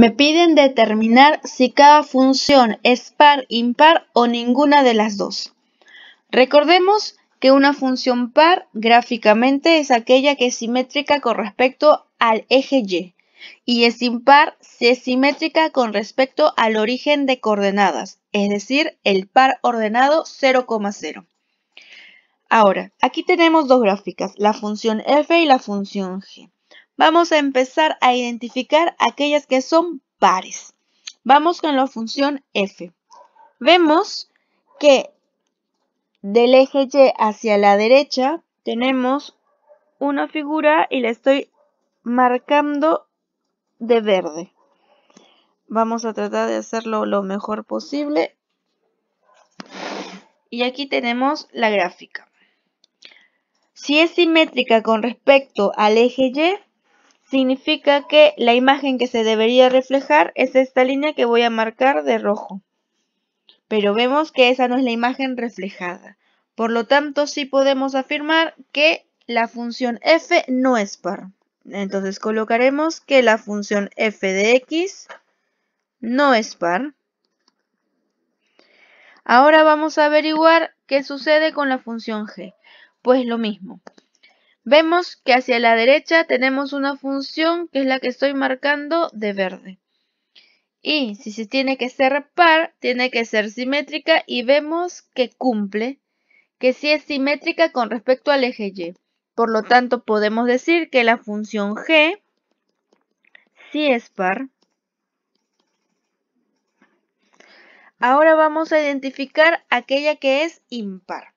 Me piden determinar si cada función es par, impar o ninguna de las dos. Recordemos que una función par gráficamente es aquella que es simétrica con respecto al eje y es impar si es simétrica con respecto al origen de coordenadas, es decir, el par ordenado 0,0. Ahora, aquí tenemos dos gráficas, la función f y la función g. Vamos a empezar a identificar aquellas que son pares. Vamos con la función f. Vemos que del eje y hacia la derecha tenemos una figura y la estoy marcando de verde. Vamos a tratar de hacerlo lo mejor posible. Y aquí tenemos la gráfica. Si es simétrica con respecto al eje y, significa que la imagen que se debería reflejar es esta línea que voy a marcar de rojo. Pero vemos que esa no es la imagen reflejada. Por lo tanto, sí podemos afirmar que la función f no es par. Entonces colocaremos que la función f de x no es par. Ahora vamos a averiguar qué sucede con la función g. Pues lo mismo. Vemos que hacia la derecha tenemos una función que es la que estoy marcando de verde. Y si se tiene que ser par, tiene que ser simétrica y vemos que cumple, que sí es simétrica con respecto al eje y. Por lo tanto, podemos decir que la función g sí es par. Ahora vamos a identificar aquella que es impar.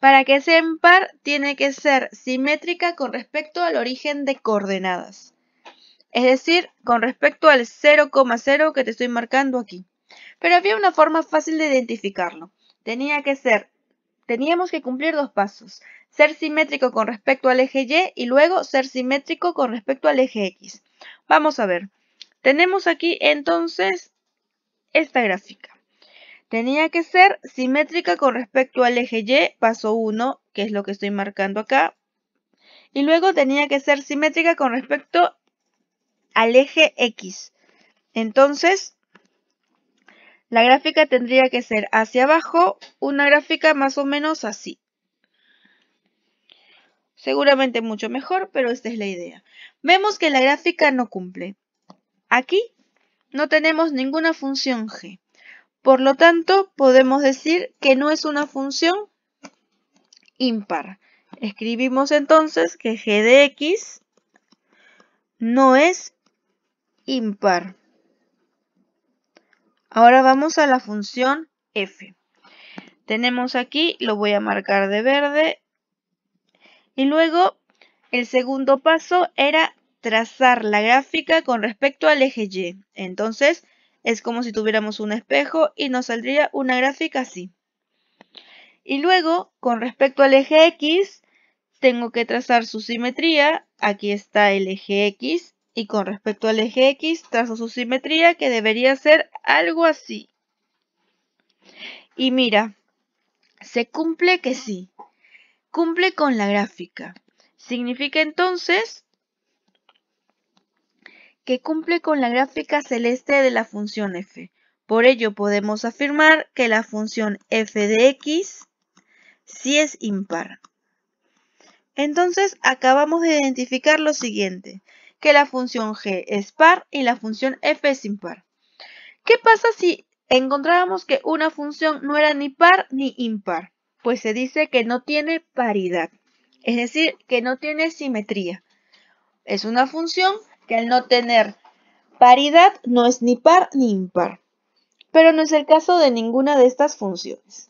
Para que sea impar, tiene que ser simétrica con respecto al origen de coordenadas. Es decir, con respecto al 0,0 que te estoy marcando aquí. Pero había una forma fácil de identificarlo. Teníamos que cumplir dos pasos. Ser simétrico con respecto al eje y luego ser simétrico con respecto al eje x. Vamos a ver. Tenemos aquí entonces esta gráfica. Tenía que ser simétrica con respecto al eje y, paso 1, que es lo que estoy marcando acá. Y luego tenía que ser simétrica con respecto al eje x. Entonces, la gráfica tendría que ser hacia abajo, una gráfica más o menos así. Seguramente mucho mejor, pero esta es la idea. Vemos que la gráfica no cumple. Aquí no tenemos ninguna función g. Por lo tanto, podemos decir que no es una función impar. Escribimos entonces que g de x no es impar. Ahora vamos a la función f. Tenemos aquí, lo voy a marcar de verde. Y luego, el segundo paso era trazar la gráfica con respecto al eje y. Entonces, es como si tuviéramos un espejo y nos saldría una gráfica así. Y luego, con respecto al eje x, tengo que trazar su simetría. Aquí está el eje x. Y con respecto al eje x, trazo su simetría, que debería ser algo así. Y mira, se cumple que sí. Cumple con la gráfica. Significa entonces que cumple con la gráfica celeste de la función f. Por ello podemos afirmar que la función f de x sí es impar. Entonces acabamos de identificar lo siguiente, que la función g es par y la función f es impar. ¿Qué pasa si encontrábamos que una función no era ni par ni impar? Pues se dice que no tiene paridad, es decir, que no tiene simetría. Es una función que al no tener paridad no es ni par ni impar, pero no es el caso de ninguna de estas funciones.